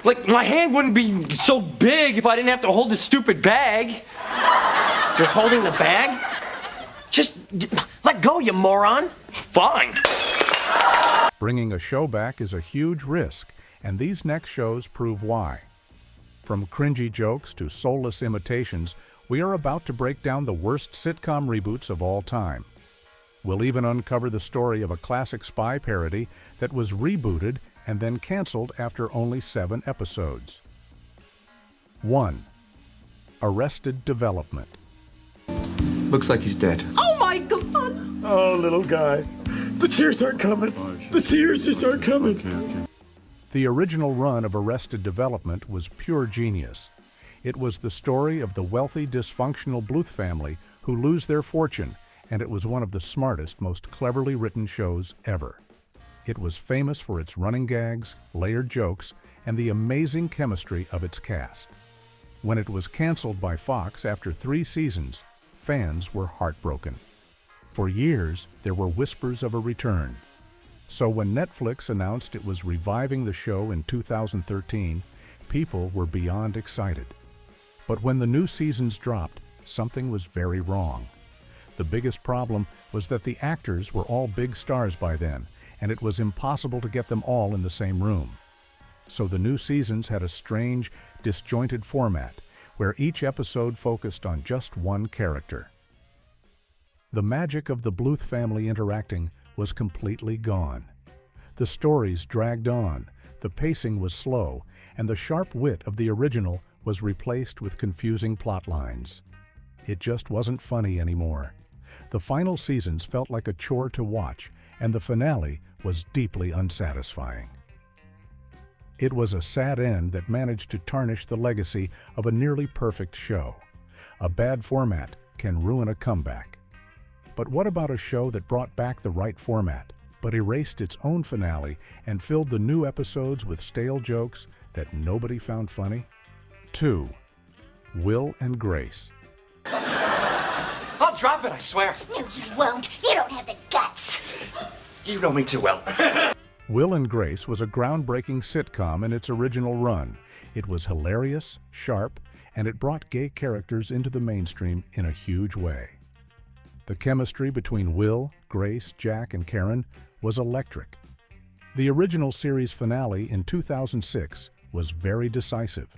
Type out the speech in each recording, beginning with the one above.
Like, my hand wouldn't be so big if I didn't have to hold this stupid bag. You're holding the bag? Just let go, you moron. Fine. Bringing a show back is a huge risk, and these next shows prove why. From cringy jokes to soulless imitations, we are about to break down the worst sitcom reboots of all time. We'll even uncover the story of a classic spy parody that was rebooted and then canceled after only 7 episodes. 1. Arrested Development. Looks like he's dead. Oh my God! Oh, little guy. The tears aren't coming. The tears just aren't coming. The original run of Arrested Development was pure genius. It was the story of the wealthy, dysfunctional Bluth family who lose their fortune, and it was one of the smartest, most cleverly written shows ever. It was famous for its running gags, layered jokes, and the amazing chemistry of its cast. When it was canceled by Fox after 3 seasons, fans were heartbroken. For years, there were whispers of a return. So when Netflix announced it was reviving the show in 2013, people were beyond excited. But when the new seasons dropped, something was very wrong. The biggest problem was that the actors were all big stars by then, and it was impossible to get them all in the same room. So the new seasons had a strange, disjointed format, where each episode focused on just one character. The magic of the Bluth family interacting was completely gone. The stories dragged on, the pacing was slow, and the sharp wit of the original was replaced with confusing plot lines. It just wasn't funny anymore. The final seasons felt like a chore to watch, and the finale was deeply unsatisfying. It was a sad end that managed to tarnish the legacy of a nearly perfect show. A bad format can ruin a comeback. But what about a show that brought back the right format, but erased its own finale and filled the new episodes with stale jokes that nobody found funny? 2. Will and Grace. I'll drop it, I swear. No, you won't. You don't have the guts. You know me too well. Will and Grace was a groundbreaking sitcom in its original run. It was hilarious, sharp, and it brought gay characters into the mainstream in a huge way. The chemistry between Will, Grace, Jack, and Karen was electric. The original series finale in 2006 was very decisive.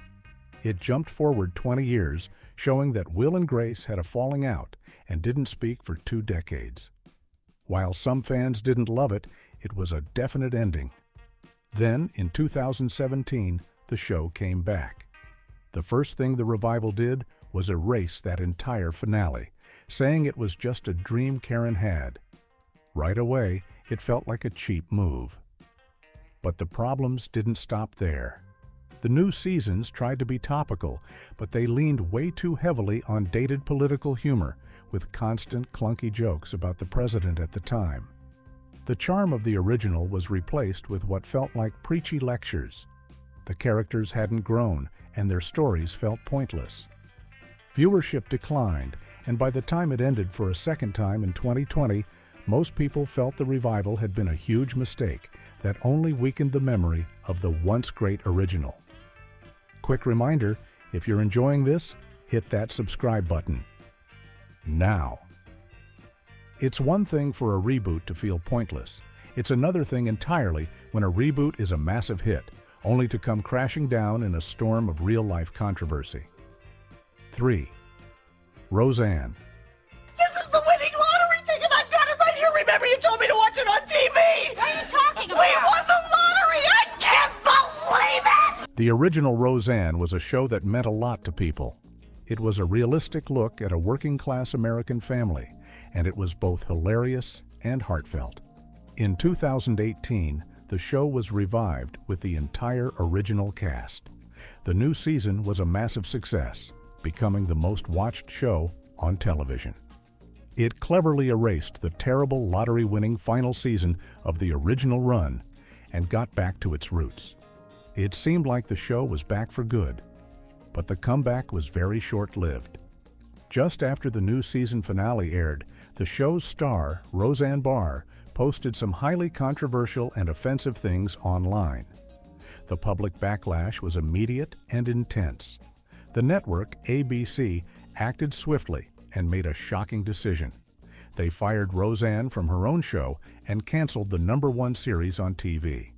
It jumped forward 20 years, showing that Will and Grace had a falling out and didn't speak for 2 decades. While some fans didn't love it, it was a definite ending. Then, in 2017, the show came back. The first thing the revival did was erase that entire finale, saying it was just a dream Karen had. Right away, it felt like a cheap move. But the problems didn't stop there. The new seasons tried to be topical, but they leaned way too heavily on dated political humor, with constant clunky jokes about the president at the time. The charm of the original was replaced with what felt like preachy lectures. The characters hadn't grown, and their stories felt pointless. Viewership declined, and by the time it ended for a second time in 2020, most people felt the revival had been a huge mistake that only weakened the memory of the once great original. Quick reminder, if you're enjoying this, hit that subscribe button. Now. It's one thing for a reboot to feel pointless. It's another thing entirely when a reboot is a massive hit, only to come crashing down in a storm of real-life controversy. 3. Roseanne. This is the winning lottery ticket. I've got it right here. Remember, you told me to watch it on TV. What are you talking about? We won the lottery. I can't believe it. The original Roseanne was a show that meant a lot to people. It was a realistic look at a working-class American family, and it was both hilarious and heartfelt. In 2018, the show was revived with the entire original cast. The new season was a massive success, becoming the most watched show on television. It cleverly erased the terrible lottery-winning final season of the original run and got back to its roots. It seemed like the show was back for good, but the comeback was very short-lived. Just after the new season finale aired, the show's star, Roseanne Barr, posted some highly controversial and offensive things online. The public backlash was immediate and intense. The network, ABC, acted swiftly and made a shocking decision. They fired Roseanne from her own show and canceled the #1 series on TV.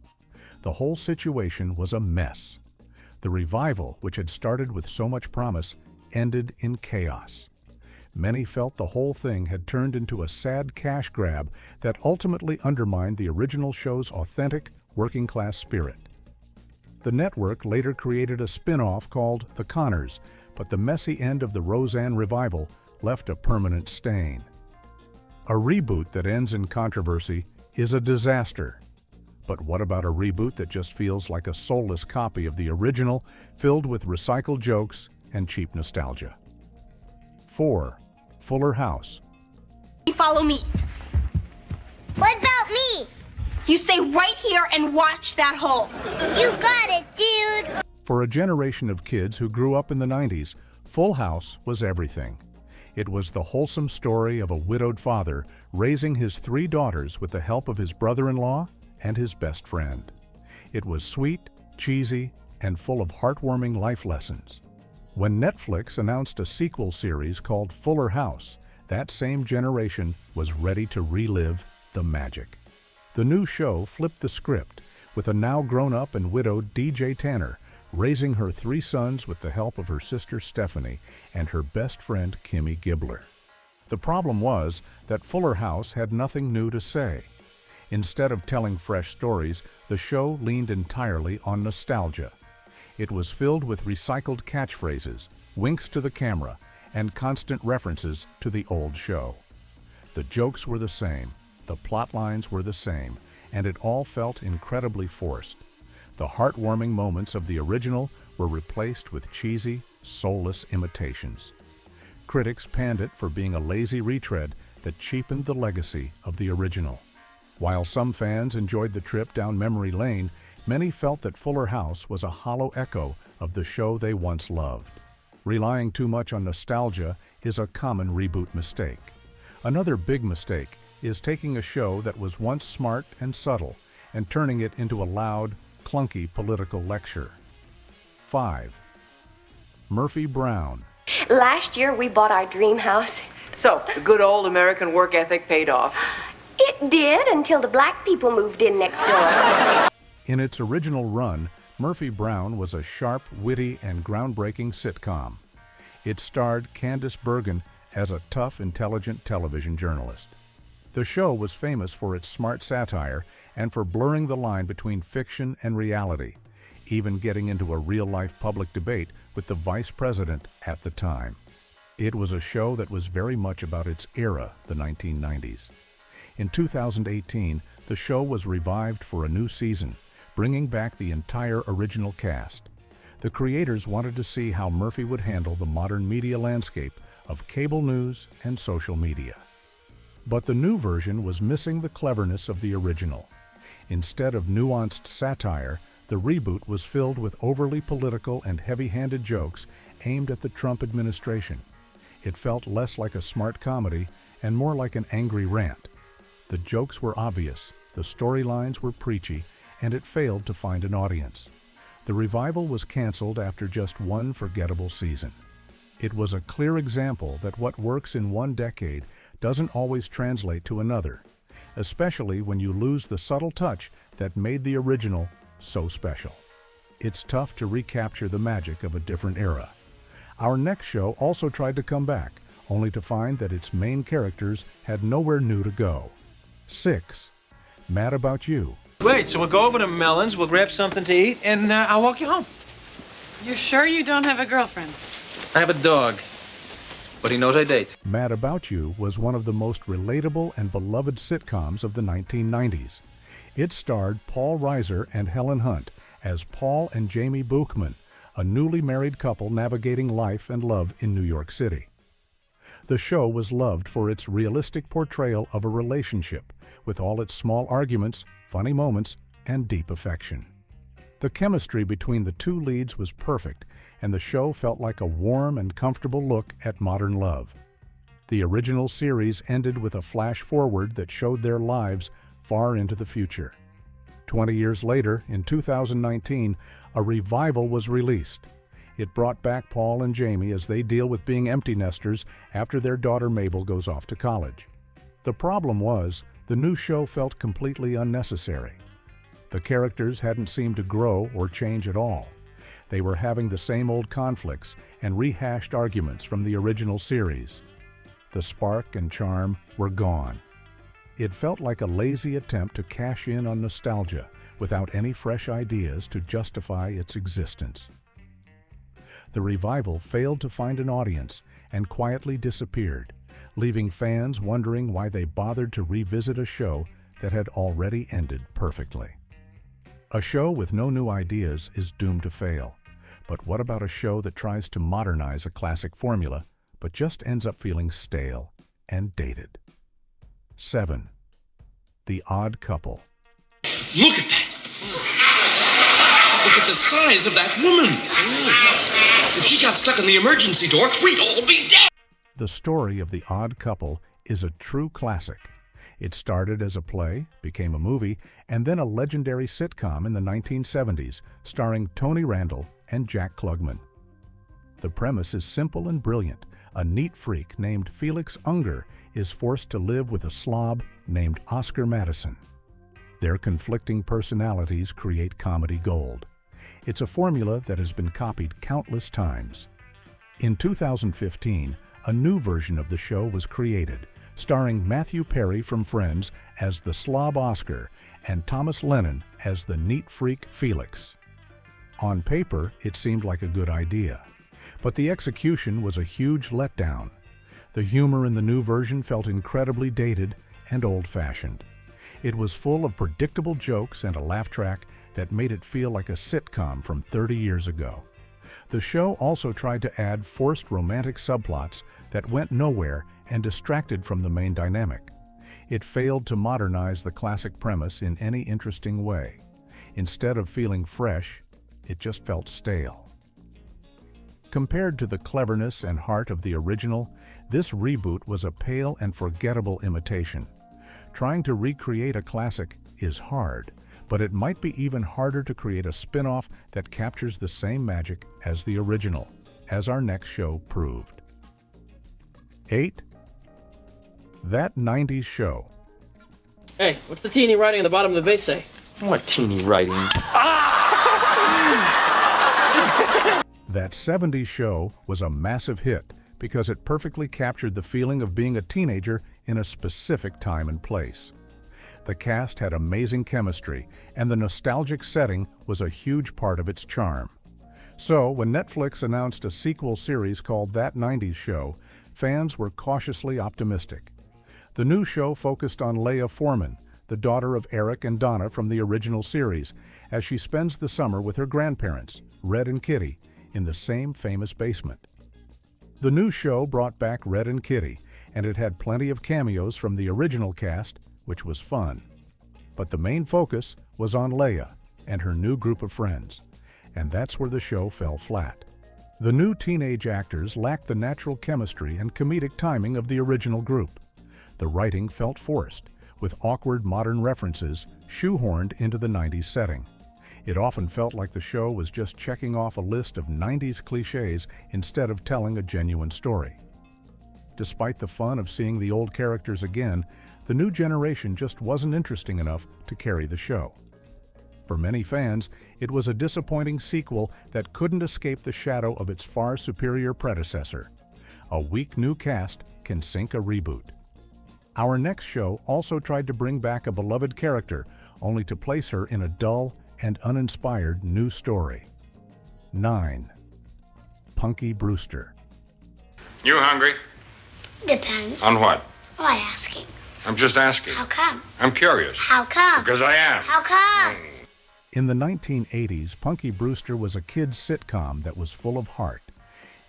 The whole situation was a mess. The revival, which had started with so much promise, ended in chaos. Many felt the whole thing had turned into a sad cash grab that ultimately undermined the original show's authentic, working-class spirit. The network later created a spin-off called The Conners, but the messy end of the Roseanne revival left a permanent stain. A reboot that ends in controversy is a disaster. But what about a reboot that just feels like a soulless copy of the original, filled with recycled jokes and cheap nostalgia? 4. Fuller House. Follow me. What about me? You stay right here and watch that hole. You got it, dude. For a generation of kids who grew up in the 90s, Full House was everything. It was the wholesome story of a widowed father raising his 3 daughters with the help of his brother-in-law and his best friend. It was sweet, cheesy, and full of heartwarming life lessons. When Netflix announced a sequel series called Fuller House, that same generation was ready to relive the magic. The new show flipped the script, with a now grown-up and widowed DJ Tanner raising her 3 sons with the help of her sister Stephanie and her best friend Kimmy Gibbler. The problem was that Fuller House had nothing new to say. Instead of telling fresh stories, the show leaned entirely on nostalgia. It was filled with recycled catchphrases, winks to the camera, and constant references to the old show. The jokes were the same, the plot lines were the same, and it all felt incredibly forced. The heartwarming moments of the original were replaced with cheesy, soulless imitations. Critics panned it for being a lazy retread that cheapened the legacy of the original. While some fans enjoyed the trip down memory lane, many felt that Fuller House was a hollow echo of the show they once loved. Relying too much on nostalgia is a common reboot mistake. Another big mistake is taking a show that was once smart and subtle and turning it into a loud, clunky political lecture. 5. Murphy Brown. Last year we bought our dream house. So, the good old American work ethic paid off. It did until the black people moved in next door. In its original run, Murphy Brown was a sharp, witty, and groundbreaking sitcom. It starred Candice Bergen as a tough, intelligent television journalist. The show was famous for its smart satire and for blurring the line between fiction and reality, even getting into a real-life public debate with the vice president at the time. It was a show that was very much about its era, the 1990s. In 2018, the show was revived for a new season, bringing back the entire original cast. The creators wanted to see how Murphy would handle the modern media landscape of cable news and social media. But the new version was missing the cleverness of the original. Instead of nuanced satire, the reboot was filled with overly political and heavy-handed jokes aimed at the Trump administration. It felt less like a smart comedy and more like an angry rant. The jokes were obvious, the storylines were preachy, and it failed to find an audience. The revival was canceled after just one forgettable season. It was a clear example that what works in one decade doesn't always translate to another, especially when you lose the subtle touch that made the original so special. It's tough to recapture the magic of a different era. Our next show also tried to come back, only to find that its main characters had nowhere new to go. 6. Mad About You. Wait, so we'll go over to Melon's, we'll grab something to eat, and I'll walk you home. You're sure you don't have a girlfriend? I have a dog, but he knows I date. Mad About You was one of the most relatable and beloved sitcoms of the 1990s. It starred Paul Reiser and Helen Hunt as Paul and Jamie Buchman, a newly married couple navigating life and love in New York City. The show was loved for its realistic portrayal of a relationship, with all its small arguments, funny moments, and deep affection. The chemistry between the two leads was perfect, and the show felt like a warm and comfortable look at modern love. The original series ended with a flash forward that showed their lives far into the future. 20 years later, in 2019, a revival was released. It brought back Paul and Jamie as they deal with being empty nesters after their daughter Mabel goes off to college. The problem was, the new show felt completely unnecessary. The characters hadn't seemed to grow or change at all. They were having the same old conflicts and rehashed arguments from the original series. The spark and charm were gone. It felt like a lazy attempt to cash in on nostalgia without any fresh ideas to justify its existence. The revival failed to find an audience and quietly disappeared, leaving fans wondering why they bothered to revisit a show that had already ended perfectly. A show with no new ideas is doomed to fail. But what about a show that tries to modernize a classic formula, but just ends up feeling stale and dated? 7. The Odd Couple. Look at that! Look at the size of that woman! If she got stuck in the emergency door, we'd all be dead! The story of The Odd Couple is a true classic. It started as a play, became a movie, and then a legendary sitcom in the 1970s, starring Tony Randall and Jack Klugman. The premise is simple and brilliant. A neat freak named Felix Unger is forced to live with a slob named Oscar Madison. Their conflicting personalities create comedy gold. It's a formula that has been copied countless times. In 2015, a new version of the show was created, starring Matthew Perry from Friends as the slob Oscar and Thomas Lennon as the neat freak Felix. On paper, it seemed like a good idea, but the execution was a huge letdown. The humor in the new version felt incredibly dated and old-fashioned. It was full of predictable jokes and a laugh track that made it feel like a sitcom from 30 years ago. The show also tried to add forced romantic subplots that went nowhere and distracted from the main dynamic. It failed to modernize the classic premise in any interesting way. Instead of feeling fresh, it just felt stale. Compared to the cleverness and heart of the original, this reboot was a pale and forgettable imitation. Trying to recreate a classic is hard, but it might be even harder to create a spin-off that captures the same magic as the original, as our next show proved. 8. That 90s Show. Hey, what's the teeny writing on the bottom of the vase say? What teeny writing? That 70s Show was a massive hit because it perfectly captured the feeling of being a teenager in a specific time and place. The cast had amazing chemistry, and the nostalgic setting was a huge part of its charm. So, when Netflix announced a sequel series called That 90s Show, fans were cautiously optimistic. The new show focused on Leah Foreman, the daughter of Eric and Donna from the original series, as she spends the summer with her grandparents, Red and Kitty, in the same famous basement. The new show brought back Red and Kitty, and it had plenty of cameos from the original cast, which was fun. But the main focus was on Leah and her new group of friends, and that's where the show fell flat. The new teenage actors lacked the natural chemistry and comedic timing of the original group. The writing felt forced, with awkward modern references shoehorned into the 90s setting. It often felt like the show was just checking off a list of 90s cliches instead of telling a genuine story. Despite the fun of seeing the old characters again, the new generation just wasn't interesting enough to carry the show. For many fans, it was a disappointing sequel that couldn't escape the shadow of its far superior predecessor. A weak new cast can sink a reboot. Our next show also tried to bring back a beloved character, only to place her in a dull and uninspired new story. 9. Punky Brewster. You hungry? Depends. On what? Why asking? I'm just asking. How come? I'm curious. How come? Because I am. How come? In the 1980s, Punky Brewster was a kids' sitcom that was full of heart.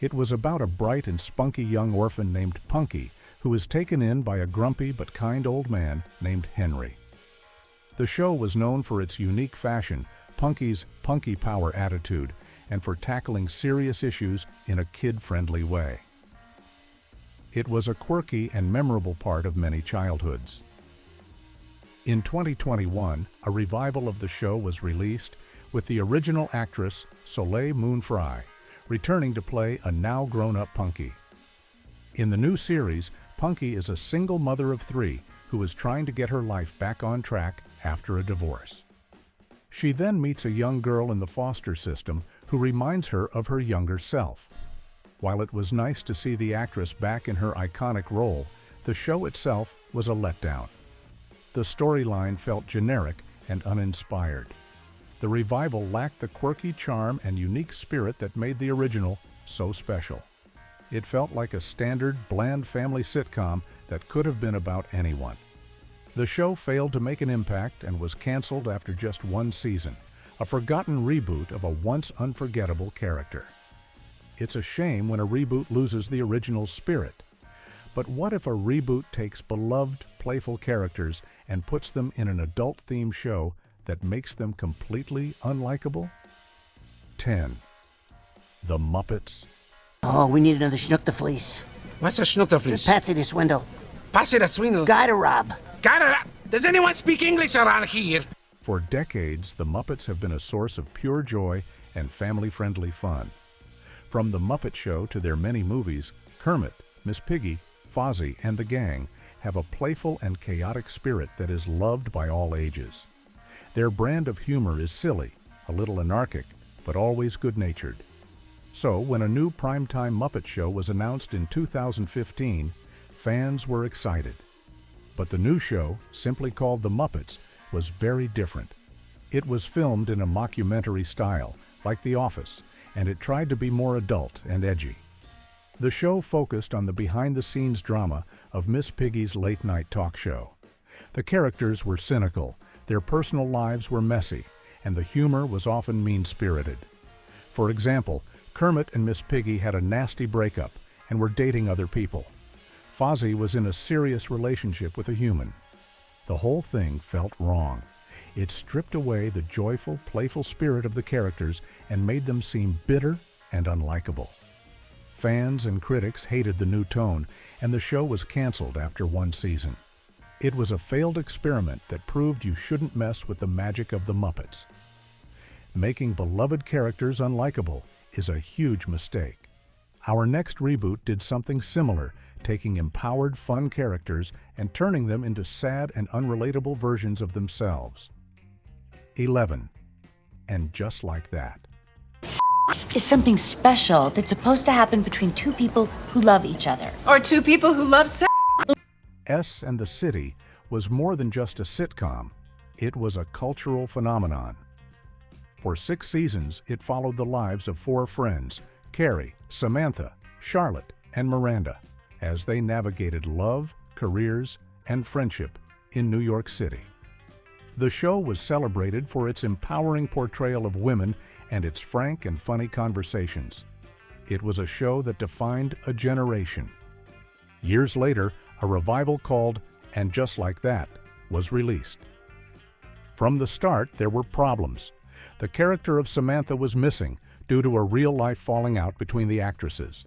It was about a bright and spunky young orphan named Punky, who is taken in by a grumpy but kind old man named Henry. The show was known for its unique fashion, Punky's punky power attitude, and for tackling serious issues in a kid-friendly way. It was a quirky and memorable part of many childhoods. In 2021, a revival of the show was released with the original actress Soleil Moon Frye returning to play a now grown-up Punky. In the new series, Punky is a single mother of 3 who is trying to get her life back on track after a divorce. She then meets a young girl in the foster system who reminds her of her younger self. While it was nice to see the actress back in her iconic role, the show itself was a letdown. The storyline felt generic and uninspired. The revival lacked the quirky charm and unique spirit that made the original so special. It felt like a standard, bland family sitcom that could have been about anyone. The show failed to make an impact and was canceled after just 1 season, a forgotten reboot of a once unforgettable character. It's a shame when a reboot loses the original spirit. But what if a reboot takes beloved, playful characters and puts them in an adult-themed show that makes them completely unlikable? 10. The Muppets. Oh, we need another Schnook the Fleece. What's a Schnook the Fleece? Patsy the Swindle. Patsy the Swindle. Guy to Rob. Does anyone speak English around here? For decades, the Muppets have been a source of pure joy and family-friendly fun. From The Muppet Show to their many movies, Kermit, Miss Piggy, Fozzie, and the gang have a playful and chaotic spirit that is loved by all ages. Their brand of humor is silly, a little anarchic, but always good-natured. So, when a new primetime Muppet Show was announced in 2015, fans were excited. But the new show, simply called The Muppets, was very different. It was filmed in a mockumentary style, like The Office, and it tried to be more adult and edgy. The show focused on the behind-the-scenes drama of Miss Piggy's late-night talk show. The characters were cynical, their personal lives were messy, and the humor was often mean-spirited. For example, Kermit and Miss Piggy had a nasty breakup and were dating other people. Fozzie was in a serious relationship with a human. The whole thing felt wrong. It stripped away the joyful, playful spirit of the characters and made them seem bitter and unlikable. Fans and critics hated the new tone, and the show was canceled after 1 season. It was a failed experiment that proved you shouldn't mess with the magic of the Muppets. Making beloved characters unlikable is a huge mistake. Our next reboot did something similar, taking empowered, fun characters and turning them into sad and unrelatable versions of themselves. 11. And Just Like That. Is something special that's supposed to happen between 2 people who love each other. Or 2 people who love sex. S and the City was more than just a sitcom. It was a cultural phenomenon. For 6 seasons, it followed the lives of 4 friends, Carrie, Samantha, Charlotte, and Miranda, as they navigated love, careers, and friendship in New York City. The show was celebrated for its empowering portrayal of women and its frank and funny conversations. It was a show that defined a generation. Years later, a revival called And Just Like That was released. From the start, there were problems. The character of Samantha was missing due to a real-life falling out between the actresses.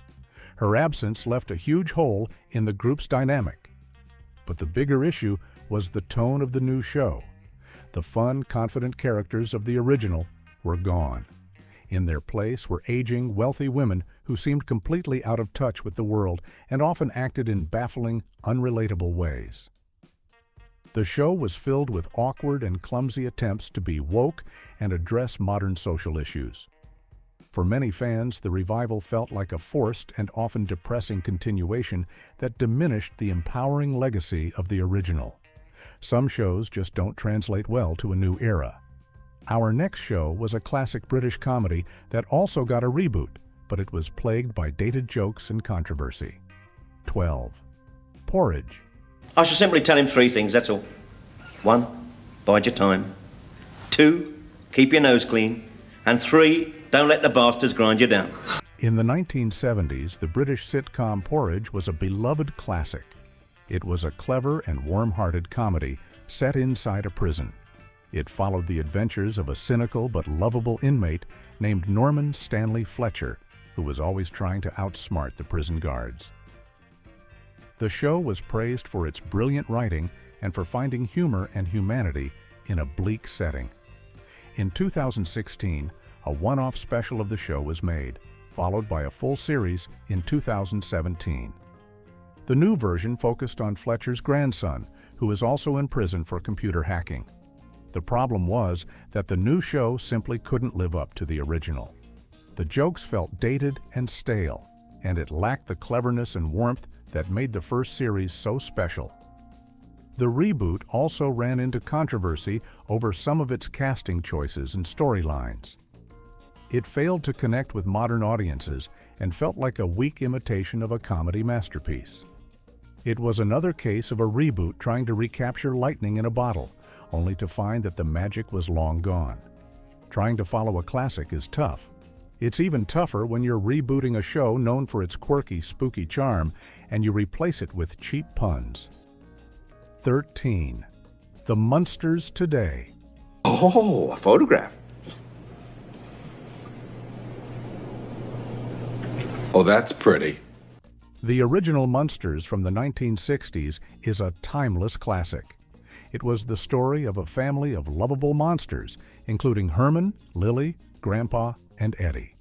Her absence left a huge hole in the group's dynamic. But the bigger issue was the tone of the new show. The fun, confident characters of the original were gone. In their place were aging, wealthy women who seemed completely out of touch with the world and often acted in baffling, unrelatable ways. The show was filled with awkward and clumsy attempts to be woke and address modern social issues. For many fans, the revival felt like a forced and often depressing continuation that diminished the empowering legacy of the original. Some shows just don't translate well to a new era. Our next show was a classic British comedy that also got a reboot, but it was plagued by dated jokes and controversy. 12. Porridge. I shall simply tell him 3 things, that's all. 1, bide your time. 2, keep your nose clean. And 3, don't let the bastards grind you down. In the 1970s, the British sitcom Porridge was a beloved classic. It was a clever and warm-hearted comedy set inside a prison. It followed the adventures of a cynical but lovable inmate named Norman Stanley Fletcher, who was always trying to outsmart the prison guards. The show was praised for its brilliant writing and for finding humor and humanity in a bleak setting. In 2016, a one-off special of the show was made, followed by a full series in 2017. The new version focused on Fletcher's grandson, who is also in prison for computer hacking. The problem was that the new show simply couldn't live up to the original. The jokes felt dated and stale, and it lacked the cleverness and warmth that made the first series so special. The reboot also ran into controversy over some of its casting choices and storylines. It failed to connect with modern audiences and felt like a weak imitation of a comedy masterpiece. It was another case of a reboot trying to recapture lightning in a bottle, only to find that the magic was long gone. Trying to follow a classic is tough. It's even tougher when you're rebooting a show known for its quirky, spooky charm, and you replace it with cheap puns. 13. The Munsters Today. Oh, a photograph. Oh, that's pretty. The original Munsters from the 1960s is a timeless classic. It was the story of a family of lovable monsters, including Herman, Lily, Grandpa, and Eddie.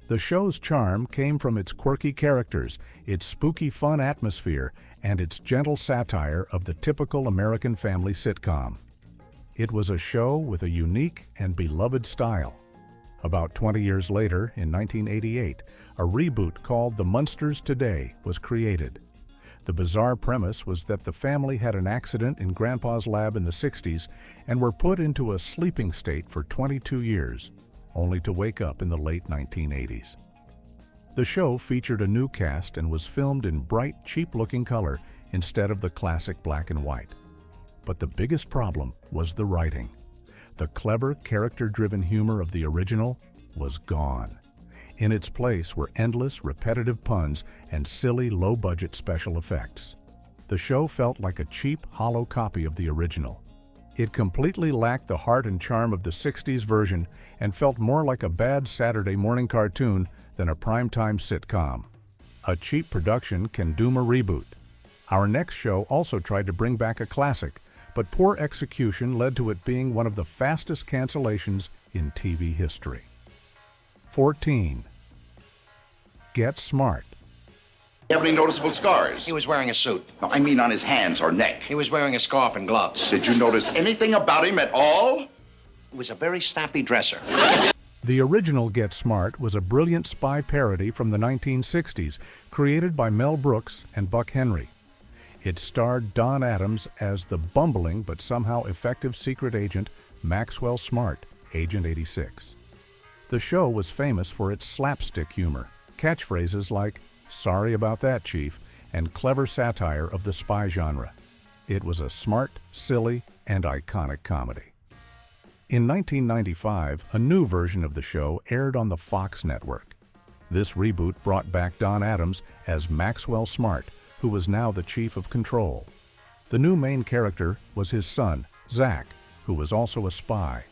The show's charm came from its quirky characters, its spooky fun atmosphere, and its gentle satire of the typical American family sitcom. It was a show with a unique and beloved style. About 20 years later, in 1988, a reboot called The Munsters Today was created. The bizarre premise was that the family had an accident in Grandpa's lab in the 60s and were put into a sleeping state for 22 years, only to wake up in the late 1980s. The show featured a new cast and was filmed in bright, cheap-looking color instead of the classic black and white. But the biggest problem was the writing. The clever, character-driven humor of the original was gone. In its place were endless, repetitive puns and silly, low-budget special effects. The show felt like a cheap, hollow copy of the original. It completely lacked the heart and charm of the 60s version and felt more like a bad Saturday morning cartoon than a primetime sitcom. A cheap production can doom a reboot. Our next show also tried to bring back a classic, but poor execution led to it being one of the fastest cancellations in TV history. 14. Get Smart. You have any noticeable scars? He was wearing a suit. No, I mean on his hands or neck. He was wearing a scarf and gloves. Did you notice anything about him at all? He was a very snappy dresser. The original Get Smart was a brilliant spy parody from the 1960s, created by Mel Brooks and Buck Henry. It starred Don Adams as the bumbling but somehow effective secret agent Maxwell Smart, Agent 86. The show was famous for its slapstick humor, catchphrases like, "Sorry about that, Chief," and clever satire of the spy genre. It was a smart, silly, and iconic comedy. In 1995, a new version of the show aired on the Fox network. This reboot brought back Don Adams as Maxwell Smart, who was now the chief of control. The new main character was his son, Zach, who was also a spy.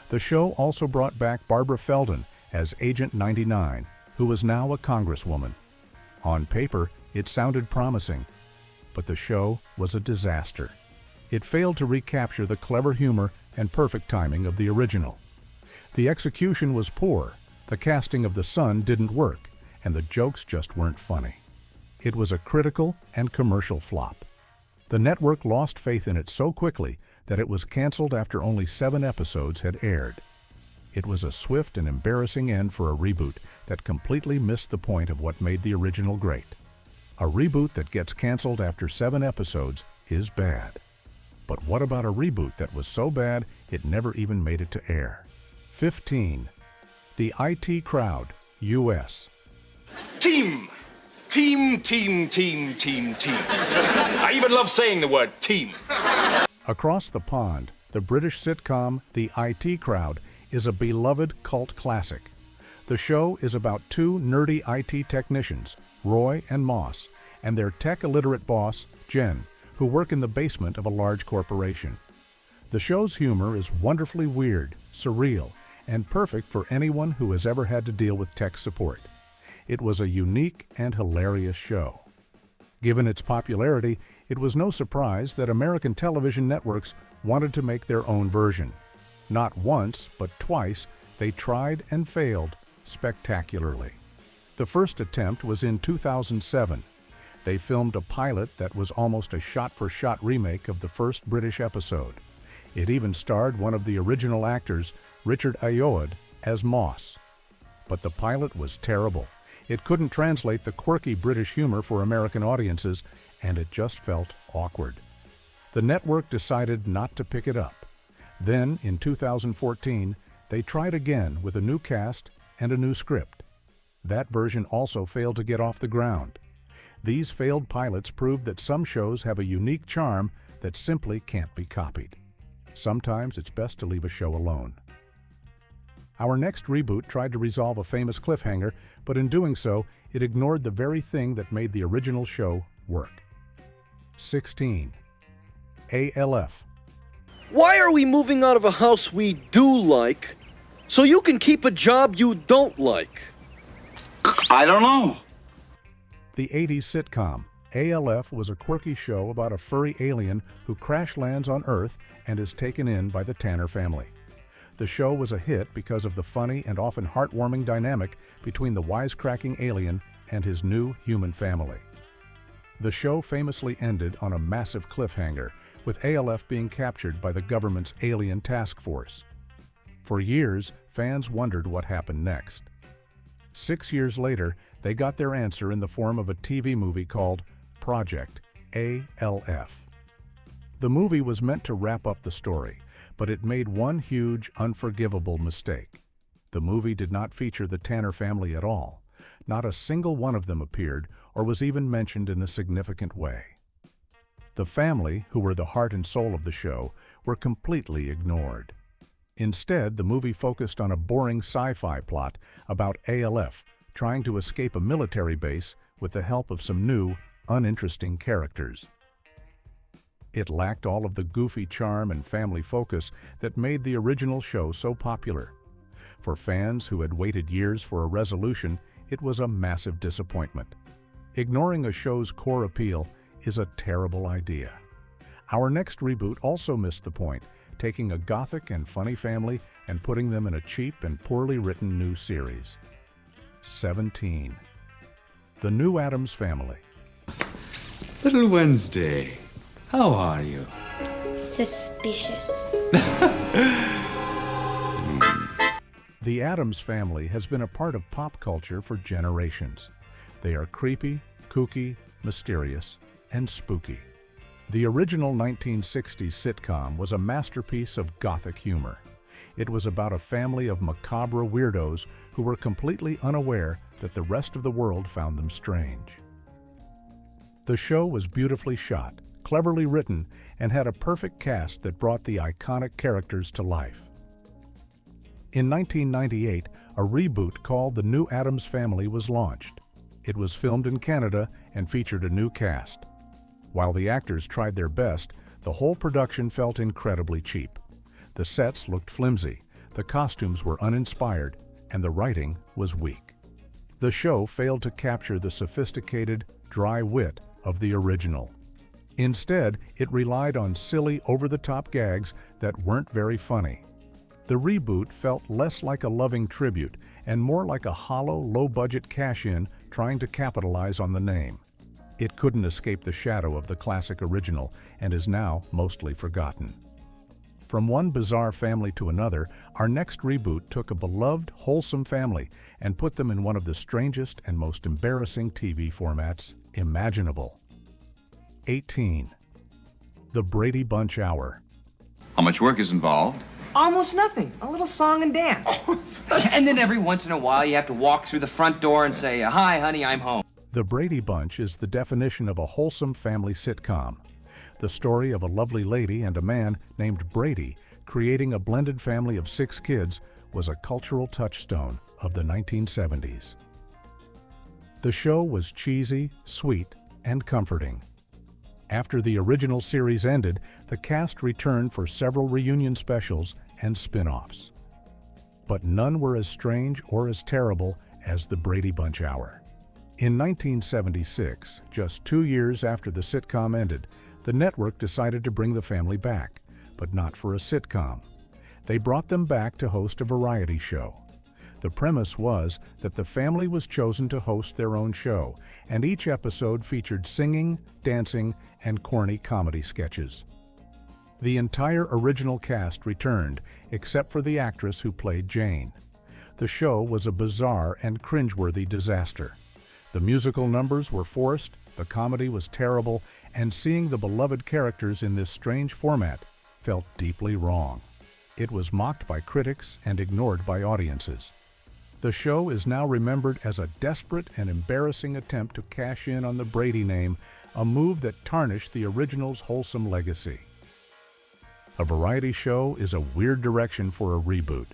The show also brought back Barbara Feldon as Agent 99, who was now a congresswoman. On paper, it sounded promising, but the show was a disaster. It failed to recapture the clever humor and perfect timing of the original. The execution was poor, the casting of the son didn't work, and the jokes just weren't funny. It was a critical and commercial flop. The network lost faith in it so quickly that it was canceled after only 7 episodes had aired. It was a swift and embarrassing end for a reboot that completely missed the point of what made the original great. A reboot that gets canceled after 7 episodes is bad. But what about a reboot that was so bad it never even made it to air? 15. The IT Crowd, U.S. Team! Team, team, team, team, team. I even love saying the word team. Across the pond, the British sitcom The IT Crowd is a beloved cult classic. The show is about 2 nerdy IT technicians, Roy and Moss, and their tech-illiterate boss, Jen, who work in the basement of a large corporation. The show's humor is wonderfully weird, surreal, and perfect for anyone who has ever had to deal with tech support. It was a unique and hilarious show. Given its popularity, it was no surprise that American television networks wanted to make their own version. Not once, but twice, they tried and failed spectacularly. The first attempt was in 2007. They filmed a pilot that was almost a shot-for-shot remake of the first British episode. It even starred one of the original actors, Richard Ayoade, as Moss. But the pilot was terrible. It couldn't translate the quirky British humor for American audiences, and it just felt awkward. The network decided not to pick it up. Then, in 2014, they tried again with a new cast and a new script. That version also failed to get off the ground. These failed pilots proved that some shows have a unique charm that simply can't be copied. Sometimes it's best to leave a show alone. Our next reboot tried to resolve a famous cliffhanger, but in doing so, it ignored the very thing that made the original show work. 16. ALF. Why are we moving out of a house we do like so you can keep a job you don't like? I don't know. The 80s sitcom ALF was a quirky show about a furry alien who crash lands on Earth and is taken in by the Tanner family. The show was a hit because of the funny and often heartwarming dynamic between the wisecracking alien and his new human family. The show famously ended on a massive cliffhanger, with ALF being captured by the government's alien task force. For years, fans wondered what happened next. 6 years later, they got their answer in the form of a TV movie called Project ALF. The movie was meant to wrap up the story, but it made one huge, unforgivable mistake. The movie did not feature the Tanner family at all. Not a single one of them appeared or was even mentioned in a significant way. The family, who were the heart and soul of the show, were completely ignored. Instead, the movie focused on a boring sci-fi plot about ALF trying to escape a military base with the help of some new, uninteresting characters. It lacked all of the goofy charm and family focus that made the original show so popular. For fans who had waited years for a resolution, it was a massive disappointment. Ignoring a show's core appeal is a terrible idea. Our next reboot also missed the point, taking a gothic and funny family and putting them in a cheap and poorly written new series. 17. The New Addams Family. Little Wednesday, how are you? Suspicious. The Addams Family has been a part of pop culture for generations. They are creepy, kooky, mysterious, and spooky. The original 1960s sitcom was a masterpiece of gothic humor. It was about a family of macabre weirdos who were completely unaware that the rest of the world found them strange. The show was beautifully shot, cleverly written, and had a perfect cast that brought the iconic characters to life. In 1998, a reboot called The New Addams Family was launched. It was filmed in Canada and featured a new cast. While the actors tried their best, the whole production felt incredibly cheap. The sets looked flimsy, the costumes were uninspired, and the writing was weak. The show failed to capture the sophisticated, dry wit of the original. Instead, it relied on silly, over-the-top gags that weren't very funny. The reboot felt less like a loving tribute and more like a hollow, low-budget cash-in trying to capitalize on the name. It couldn't escape the shadow of the classic original and is now mostly forgotten. From one bizarre family to another, our next reboot took a beloved, wholesome family and put them in one of the strangest and most embarrassing TV formats imaginable. 18. The Brady Bunch Hour. How much work is involved? Almost nothing. A little song and dance. And then every once in a while you have to walk through the front door and say, "Hi, honey, I'm home." The Brady Bunch is the definition of a wholesome family sitcom. The story of a lovely lady and a man named Brady creating a blended family of 6 kids was a cultural touchstone of the 1970s. The show was cheesy, sweet, and comforting. After the original series ended, the cast returned for several reunion specials and spin-offs. But none were as strange or as terrible as the Brady Bunch Hour. In 1976, just 2 years after the sitcom ended, the network decided to bring the family back, but not for a sitcom. They brought them back to host a variety show. The premise was that the family was chosen to host their own show, and each episode featured singing, dancing, and corny comedy sketches. The entire original cast returned, except for the actress who played Jane. The show was a bizarre and cringeworthy disaster. The musical numbers were forced, the comedy was terrible, and seeing the beloved characters in this strange format felt deeply wrong. It was mocked by critics and ignored by audiences. The show is now remembered as a desperate and embarrassing attempt to cash in on the Brady name, a move that tarnished the original's wholesome legacy. A variety show is a weird direction for a reboot.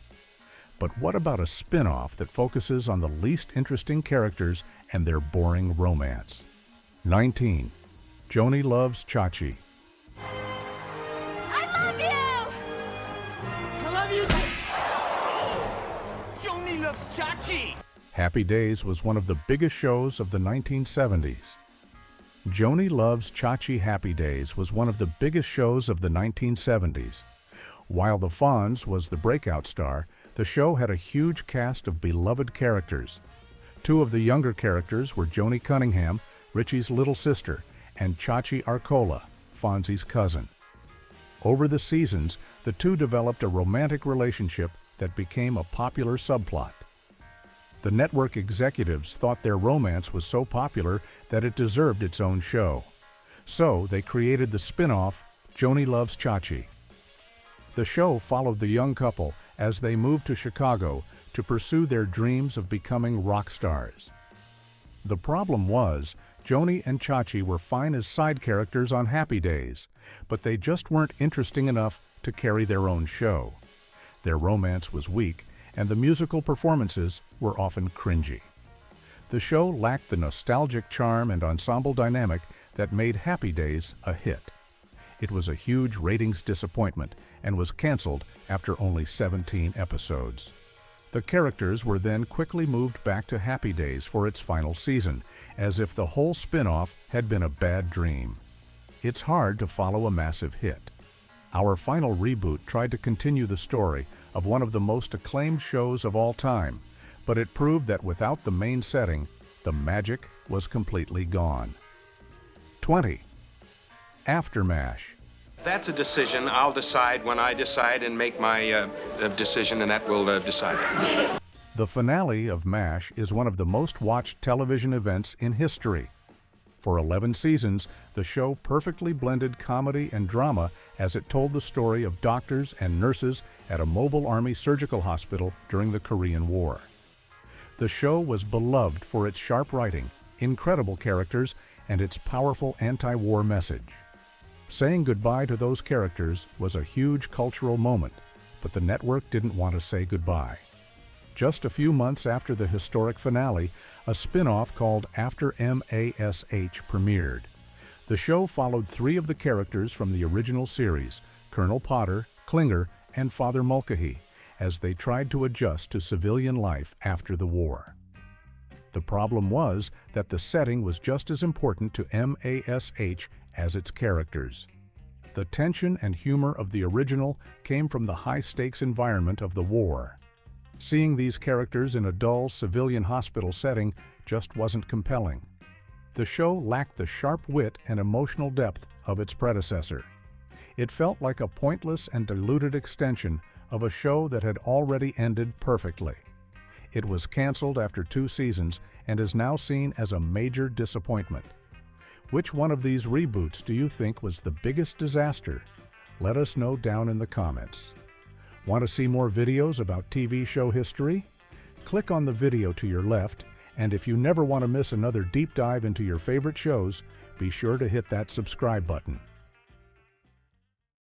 But what about a spin-off that focuses on the least interesting characters and their boring romance? 19. Joni Loves Chachi. I love you! I love you! Joni loves Chachi! Happy Days was one of the biggest shows of the 1970s. Joni Loves Chachi Happy Days was one of the biggest shows of the 1970s. While the Fonz was the breakout star, the show had a huge cast of beloved characters. Two of the younger characters were Joni Cunningham, Richie's little sister, and Chachi Arcola, Fonzie's cousin. Over the seasons, the two developed a romantic relationship that became a popular subplot. The network executives thought their romance was so popular that it deserved its own show. So they created the spin-off Joni Loves Chachi. The show followed the young couple as they moved to Chicago to pursue their dreams of becoming rock stars. The problem was, Joni and Chachi were fine as side characters on Happy Days, but they just weren't interesting enough to carry their own show. Their romance was weak, and the musical performances were often cringy. The show lacked the nostalgic charm and ensemble dynamic that made Happy Days a hit. It was a huge ratings disappointment and was canceled after only 17 episodes. The characters were then quickly moved back to Happy Days for its final season, as if the whole spin-off had been a bad dream. It's hard to follow a massive hit. Our final reboot tried to continue the story of one of the most acclaimed shows of all time, but it proved that without the main setting, the magic was completely gone. 20. After MASH. That's a decision I'll decide when I decide and make my decision, and that will decide it. The finale of MASH is one of the most watched television events in history. For 11 seasons, the show perfectly blended comedy and drama as it told the story of doctors and nurses at a mobile army surgical hospital during the Korean War. The show was beloved for its sharp writing, incredible characters, and its powerful anti-war message. Saying goodbye to those characters was a huge cultural moment, but the network didn't want to say goodbye. Just a few months after the historic finale, a spin-off called After MASH premiered. The show followed 3 of the characters from the original series, Colonel Potter, Klinger, and Father Mulcahy, as they tried to adjust to civilian life after the war. The problem was that the setting was just as important to MASH as its characters. The tension and humor of the original came from the high-stakes environment of the war. Seeing these characters in a dull civilian hospital setting just wasn't compelling. The show lacked the sharp wit and emotional depth of its predecessor. It felt like a pointless and diluted extension of a show that had already ended perfectly. It was canceled after 2 seasons and is now seen as a major disappointment. Which one of these reboots do you think was the biggest disaster? Let us know down in the comments. Want to see more videos about TV show history? Click on the video to your left, and if you never want to miss another deep dive into your favorite shows, be sure to hit that subscribe button.